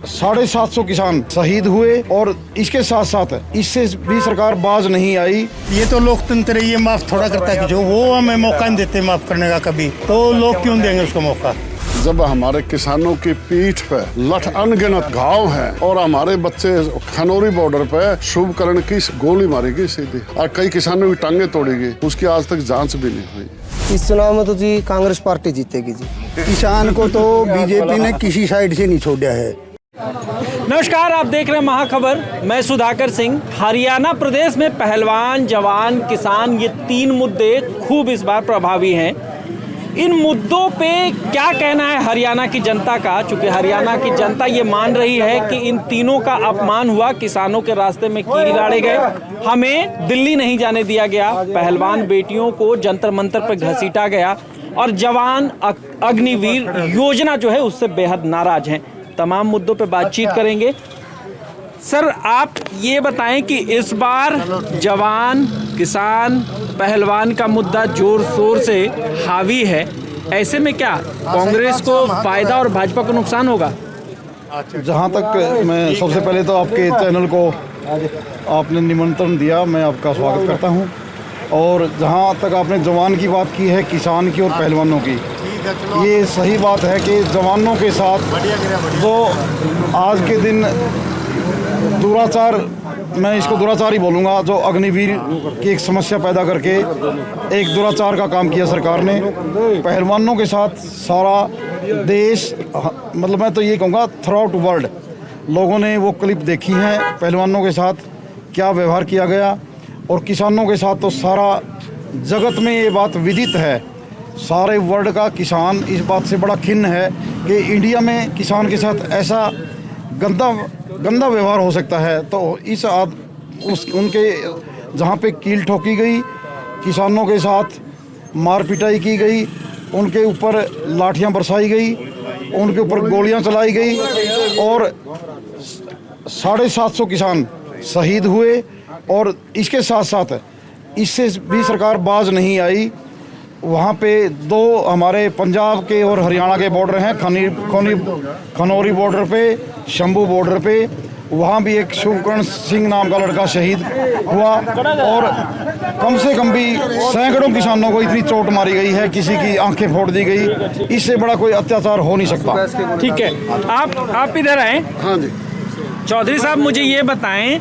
750 किसान शहीद हुए और इसके साथ साथ इससे भी सरकार बाज नहीं आई। ये तो लोकतंत्र है, ये माफ थोड़ा करता है कि जो वो हमें मौका नहीं देते माफ करने का कभी, तो लोग क्यों देंगे उसको मौका। जब हमारे किसानों की पीठ पे लठ अनगिनत घाव हैं और हमारे बच्चे खनौरी बॉर्डर पे शुभकरण की गोली मारी गई सीधी और कई किसानों की टांगे तोड़ी गई, उसकी आज तक जांच भी नहीं हुई। इस चुनाव में तो जी कांग्रेस पार्टी जीतेगी जी। किसान को तो बीजेपी ने किसी साइड से नहीं छोड़ा है। नमस्कार, आप देख रहे हैं महाखबर। मैं सुधाकर सिंह। हरियाणा प्रदेश में पहलवान, जवान, किसान, ये तीन मुद्दे खूब इस बार प्रभावी हैं। इन मुद्दों पे क्या कहना है हरियाणा की जनता का? चूंकि हरियाणा की जनता ये मान रही है कि इन तीनों का अपमान हुआ, किसानों के रास्ते में कील गाड़े गए, हमें दिल्ली नहीं जाने दिया गया, पहलवान बेटियों को जंतर मंतर पर घसीटा गया और जवान अग्निवीर योजना जो है उससे बेहद नाराज हैं। तमाम मुद्दों पे बातचीत करेंगे। सर, आप ये बताएं कि इस बार जवान, किसान, पहलवान का मुद्दा जोर शोर से हावी है। ऐसे में क्या कांग्रेस को फायदा और भाजपा को नुकसान होगा? जहाँ तक मैं सबसे पहले तो आपके चैनल को आपने निमंत्रण दिया, मैं आपका स्वागत करता हूँ। और जहाँ तक आपने जवान की बात की है, किसान की और पहलवानों की, ये सही बात है कि जवानों के साथ तो आज के दिन दुराचार, मैं इसको दुराचार ही बोलूँगा, जो अग्निवीर की एक समस्या पैदा करके एक दुराचार का काम किया सरकार ने। पहलवानों के साथ सारा देश, मतलब मैं तो ये कहूँगा थ्रू आउट वर्ल्ड लोगों ने वो क्लिप देखी हैं, पहलवानों के साथ क्या व्यवहार किया गया। और किसानों के साथ तो सारा जगत में ये बात विदित है, सारे वर्ल्ड का किसान इस बात से बड़ा खिन्न है कि इंडिया में किसान के साथ ऐसा गंदा व्यवहार हो सकता है। तो उनके जहाँ पे कील ठोकी गई, किसानों के साथ मार पिटाई की गई, उनके ऊपर लाठियाँ बरसाई गई, उनके ऊपर गोलियाँ चलाई गई और 750 किसान शहीद हुए और इसके साथ साथ इससे भी सरकार बाज नहीं आई। वहाँ पे दो हमारे पंजाब के और हरियाणा के बॉर्डर हैं, खनौरी बॉर्डर पे, शंभू बॉर्डर पे, वहाँ भी एक शुभकरण सिंह नाम का लड़का शहीद हुआ और कम से कम भी सैकड़ों किसानों को इतनी चोट मारी गई है, किसी की आंखें फोड़ दी गई। इससे बड़ा कोई अत्याचार हो नहीं सकता। ठीक है, आप इधर आए। हाँ जी। चौधरी साहब, मुझे ये बताएं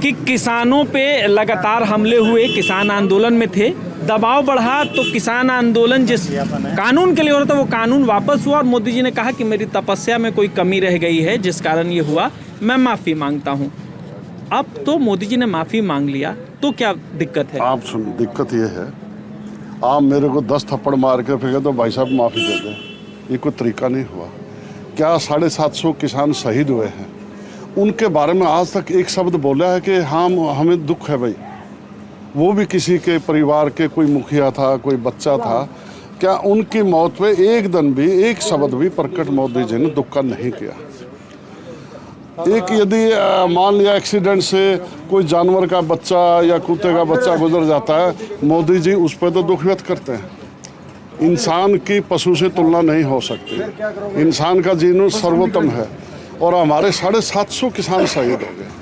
कि किसानों पे लगातार हमले हुए, किसान आंदोलन में थे, दबाव बढ़ा तो किसान आंदोलन जिस कानून के लिए हो रहा था वो कानून वापस हुआ और मोदी जी ने कहा कि मेरी तपस्या में कोई कमी रह गई है जिस कारण ये हुआ, मैं माफ़ी मांगता हूँ। अब तो मोदी जी ने माफ़ी मांग लिया, तो क्या दिक्कत है? आप सुन, दिक्कत ये है, आप मेरे को 10 थप्पड़ मार के फिर तो भाई साहब माफ़ी दे दें, ये कोई तरीका नहीं हुआ। क्या 750 किसान शहीद हुए हैं, उनके बारे में आज तक एक शब्द बोला है कि हाँ हमें दुख है भाई? वो भी किसी के परिवार के कोई मुखिया था, कोई बच्चा था, क्या उनकी मौत पे एक दिन भी, एक शब्द भी प्रकट मोदी जी ने दुख का नहीं किया? एक यदि मान लिया एक्सीडेंट से कोई जानवर का बच्चा या कुत्ते का बच्चा गुजर जाता है, मोदी जी उस पर तो दुख व्यक्त करते हैं। इंसान की पशु से तुलना नहीं हो सकती, इंसान का जीवन सर्वोत्तम है और हमारे 750 किसान शहीद हो गए।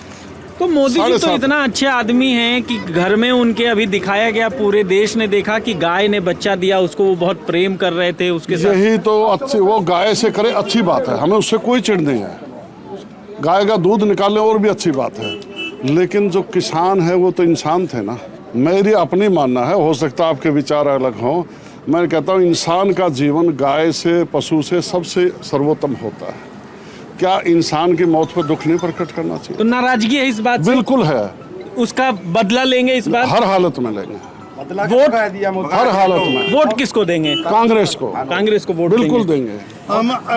तो मोदी जी तो इतना अच्छे आदमी हैं कि घर में उनके अभी दिखाया गया, पूरे देश ने देखा कि गाय ने बच्चा दिया, उसको वो बहुत प्रेम कर रहे थे उसके साथ। यही तो अच्छी, वो गाय से करे अच्छी बात है, हमें उससे कोई चिढ़ नहीं है। गाय का दूध निकालने और भी अच्छी बात है, लेकिन जो किसान है वो तो इंसान थे ना। मेरी अपनी मानना है, हो सकता है आपके विचार अलग हों, मैं कहता हूँ इंसान का जीवन गाय से, पशु से सबसे सर्वोत्तम होता है। क्या इंसान की मौत पर दुख नहीं प्रकट करना चाहिए? तो नाराजगी है इस बात से? बिल्कुल है। उसका बदला लेंगे इस बार? हर हालत में लेंगे, वोट हर हालत में। वोट किसको देंगे? कांग्रेस को। कांग्रेस को वोट बिल्कुल देंगे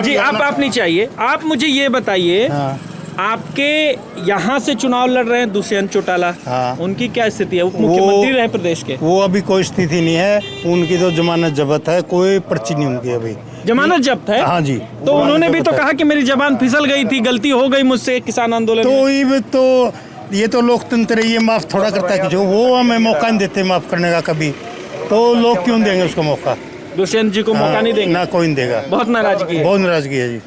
जी। आप नहीं चाहिए, आप मुझे ये बताइए, आपके यहाँ से चुनाव लड़ रहे हैं दुष्यंत चौटाला, उनकी क्या स्थिति है? उप मुख्यमंत्री रहे प्रदेश के। वो अभी कोई स्थिति नहीं है, उनकी तो जमानत जब्त है, कोई पर्ची नहीं उनकी अभी। जमानत जब्त है? हाँ जी। तो उन्होंने भी तो कहा कि मेरी जबान फिसल गई थी, गलती हो गई मुझसे किसान आंदोलन तो ये तो लोकतंत्र है, ये माफ थोड़ा करता है कि जो वो हमें मौका नहीं देते माफ करने का कभी, तो लोग क्यों देंगे उसको मौका? दुष्यंत जी को मौका नहीं देंगे? ना, कोई नहीं देगा। बहुत नाराजगी है। बहुत नाराजगी है जी।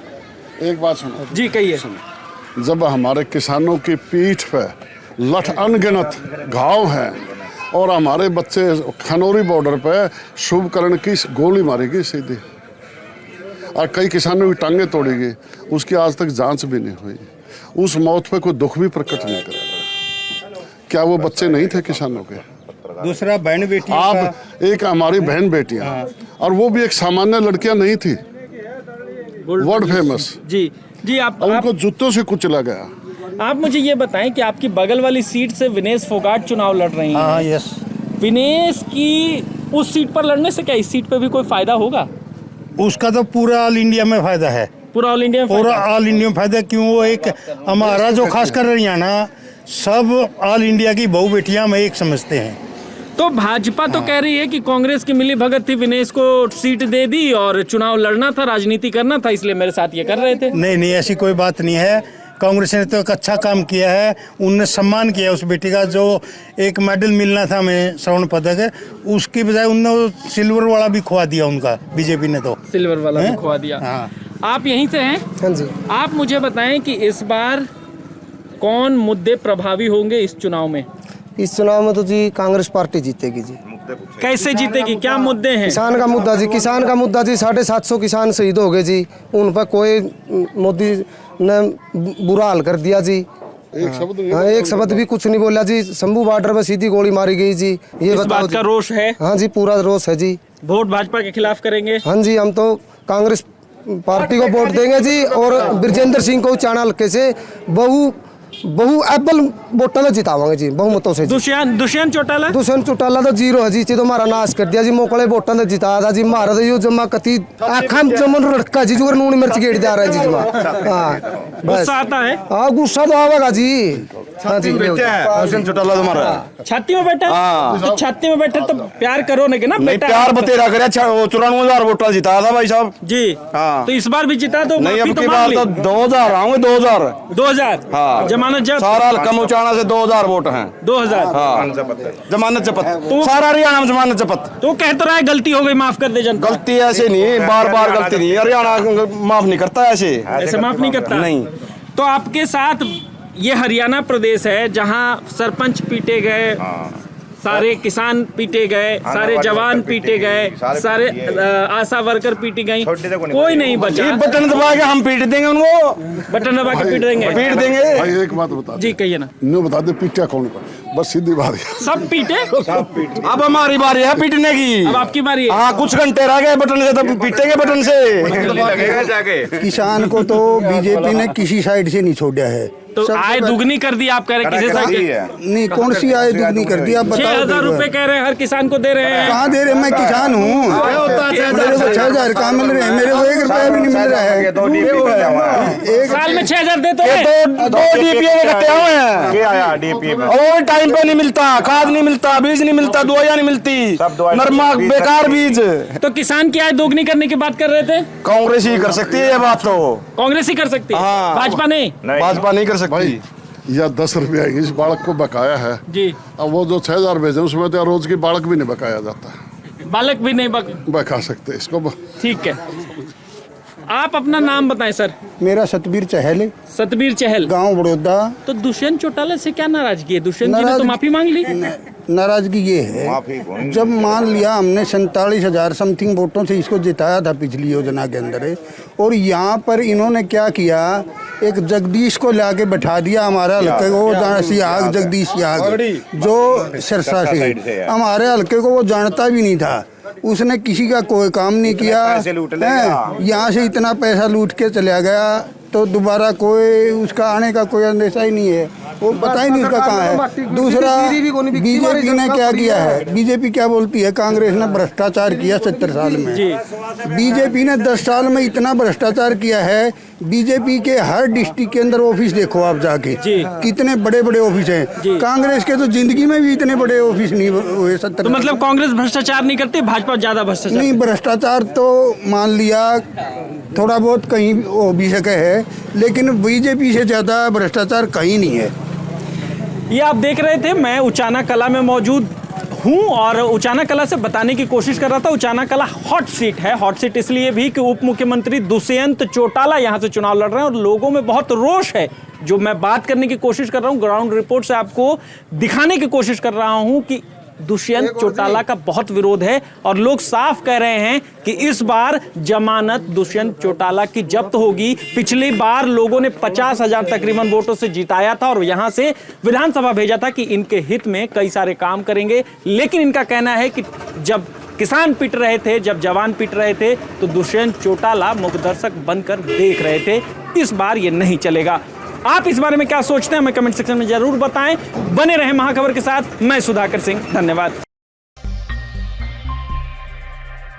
एक बात सुनो जी कहिए। जब हमारे किसानों की पीठ पे लठ अनगिनत घाव हैं और हमारे बच्चे खनौरी बॉर्डर पे शुभकरण की गोली मारी गई सीधी और कई किसानों की टांगें तोड़ी गई, उसकी आज तक जांच भी नहीं हुई। उस मौत पे कोई दुख भी प्रकट नहीं करेगा। क्या वो बच्चे नहीं थे किसानों के? दूसरा बहन बेटी आप एक हमारी बहन बेटियां और वो भी एक सामान्य लड़कियां नहीं थी, वर्ल्ड फेमस। जी जी आप उनको जूतों से कुचला गया। आप मुझे ये बताएं कि आपकी बगल वाली सीट से विनेश फोगाट चुनाव लड़ रही हैं। हाँ यस। विनेश की उस सीट पर लड़ने से क्या इस सीट पे भी कोई फायदा होगा? उसका तो पूरा ऑल इंडिया में फायदा है, पूरा ऑल इंडिया में पूरा फायदा? ऑल इंडिया में फायदा। क्यों? वो एक हमारा जो खासकर हरियाणा सब ऑल इंडिया की बहू बेटियां हम एक समझते हैं। तो भाजपा तो कह रही है कि कांग्रेस की मिली भगत थी, विनेश को सीट दे दी और चुनाव लड़ना था, राजनीति करना था, इसलिए मेरे साथ ये कर रहे थे। नहीं नहीं, ऐसी कोई बात नहीं है। कांग्रेस ने तो एक अच्छा काम किया है, उनने सम्मान किया उस बेटी का। जो एक मेडल मिलना था हमें, स्वर्ण पदक, उसकी बजाय उनने सिल्वर वाला भी खुआ दिया उनका, बीजेपी ने तो सिल्वर वाला भी खुआ दिया। हाँ। आप यहीं से हैं? हाँ जी। आप मुझे बताएं कि इस बार कौन मुद्दे प्रभावी होंगे इस चुनाव में? इस चुनाव में तो जी कांग्रेस पार्टी जीतेगी जी। कैसे जीतेगी? क्या मुद्दे हैं? किसान का मुद्दा जी, किसान का मुद्दा जी। 750 किसान शहीद हो गए जी, उन पर कोई मोदी ने बुरा हाल कर दिया जी। हाँ, एक शब्द भी कुछ नहीं बोला जी। शंभू बॉर्डर पर सीधी गोली मारी गई जी। ये इस बताओ बात का जी। रोष है? हाँ जी, पूरा रोष है जी। वोट भाजपा के खिलाफ करेंगे? हाँ जी, हम तो कांग्रेस पार्टी को वोट देंगे जी। और ब्रजेंद्र सिंह को चाणा हल्के से बहु एप्पल वोटा तो जितावांगे जी, बहुमतों से। दुष्यंत चौटाला? दुष्यंत चौटाला तो जीरो है जी, तो हमारा नाश कर दिया जी। मोकले वोटा ने जिताया था जी। मारा तो यो जमा कति आखम जमन रड़का जी, जो नून मिर्च गेट जा रहा है जी जमा। हाँ बस। गुस्सा आता है? हाँ, गुस्सा तो आवेगा जी। हाँ जी, दुष्यंत चौटाला तुम्हारा छाती में बैठा? तो छाती में बैठे तो प्यार करो ना कि ना नहीं, बेटा? प्यार बतेरा करे। 94,000 वोटा जिताया था भाई साहब जी। हाँ। तो इस बार भी जिता दो? नहीं, माफी अब तो की मांग बार ली। तो 2000 आऊंगे। 2000 हाँ। जमानत जब्त? सारा हल्का मुचाना से 2000 वोट हैं। 2000? हाँ, जमानत जब्त सारा हरियाणा में जमानत जब्त। तो कह तो रहा है गलती हो गई, माफ कर दे जनता। गलती ऐसे नहीं, बार बार गलती नहीं। हरियाणा माफ नहीं करता ऐसे माफ नहीं करता? नहीं। तो आपके साथ ये हरियाणा प्रदेश है जहां सरपंच पीटे गए, सारे किसान पीटे गए, सारे जवान पीटे गए, सारे आशा वर्कर पीटी गई, कोई नहीं बचा। ये बटन दबा के हम पीट देंगे उनको, बटन दबा के पीट देंगे? पीट देंगे। भाई एक बात बता जी कहिए ना। इन्हों बता दे पीटा कौन को, बस सीधी बात है। सब पीटे? अब हमारी बारी है पीटने की। अब आपकी बारी है। हाँ, कुछ घंटे रह गए बटन से, तब पीटेंगे बटन से। किसान को तो बीजेपी ने किसी साइड से नहीं छोड़ा है। तो आय दुगनी कर दी आप कह रहे किसी साइड? नहीं, कौन सी आय दुगनी कर दी आप बताओ। 6,000 रुपए कह रहे हैं हर किसान को दे रहे हैं। कहाँ दे रहे? मैं किसान हूँ, मेरे को 6,000 कहाँ मिल रहे हैं? मेरे को 1 रुपया भी नहीं मिल रहा है। एक साल में 6,000 देते हैं? दो डीपीए के कटे हुए हैं, और टाइम पे नहीं मिलता, खाद नहीं मिलता, बीज नहीं मिलता, दवाइयाँ नहीं मिलती, नरमा बेकार बीज। तो किसान की आय दोगुनी करने की बात कर रहे थे? कांग्रेस ही कर सकती है ये बात तो। कांग्रेस ही कर सकती है? हाँ। भाजपा नहीं? भाजपा नहीं कर सकती। भाई या 10 रुपया इस बालक को बकाया है जी। अब वो जो 6,000 भेजे उसमें तो रोज की बालक भी नहीं बकाया जाता, बालक भी नहीं बका सकते इसको। ठीक है, आप अपना नाम बताएं सर। मेरा सतबीर चहल, सतबीर चहल, गांव बड़ौदा। तो दुष्यंत चौटाला से क्या नाराजगी है? दुष्यंत जी ने तो माफी मांग ली। नाराजगी ये है, जब मान लिया हमने 47,000 समथिंग वोटों से इसको जिताया था पिछली योजना के अंदर, और यहाँ पर इन्होंने क्या किया, एक जगदीश को लाके बैठा दिया हमारे हल्के को। सियाग जगदीश सियाग जो सिरसा से, हमारे हल्के को वो जानता भी नहीं था। उसने किसी का कोई काम नहीं किया, यहाँ से इतना पैसा लूट के चला गया, तो दोबारा कोई उसका आने का कोई अंदेशा ही नहीं है। वो पता ही नहीं उसका कहाँ है। दूसरा, बीजेपी ने क्या किया है? बीजेपी क्या बोलती है? कांग्रेस ने भ्रष्टाचार किया 70 साल में। बीजेपी ने 10 साल में इतना भ्रष्टाचार किया है। बीजेपी के हर डिस्ट्रिक्ट के अंदर ऑफिस देखो आप जाके, कितने बड़े बड़े ऑफिस हैं। कांग्रेस के तो जिंदगी में भी इतने बड़े ऑफिस नहीं हुए 70। तो मतलब कांग्रेस भ्रष्टाचार नहीं करती, भाजपा ज्यादा भ्रष्टाचार? नहीं, भ्रष्टाचार तो मान लिया थोड़ा बहुत कहीं हो भी सके है, लेकिन बीजेपी से ज्यादा भ्रष्टाचार कहीं नहीं है। ये आप देख रहे थे, मैं उचाना कला में मौजूद हूं और उचाना कला से बताने की कोशिश कर रहा था। उचाना कला हॉट सीट है। हॉट सीट इसलिए भी कि उप मुख्यमंत्री दुष्यंत चौटाला यहां से चुनाव लड़ रहे हैं और लोगों में बहुत रोष है। जो मैं बात करने की कोशिश कर रहा हूं, ग्राउंड रिपोर्ट से आपको दिखाने की कोशिश कर रहा हूं कि दुष्यंत चौटाला का बहुत विरोध है और लोग साफ कह रहे हैं कि इस बार जमानत दुष्यंत चौटाला की जब्त होगी। पिछली बार लोगों ने 50,000 तकरीबन वोटों से जिताया था और यहां से विधानसभा भेजा था कि इनके हित में कई सारे काम करेंगे, लेकिन इनका कहना है कि जब किसान पिट रहे थे, जब जवान पिट रहे थे, तो दुष्यंत चौटाला मुख्य दर्शक बनकर देख रहे थे। इस बार ये नहीं चलेगा। आप इस बारे में क्या सोचते हैं हमें कमेंट सेक्शन में जरूर बताएं। बने रहें महाखबर के साथ। मैं सुधाकर सिंह, धन्यवाद।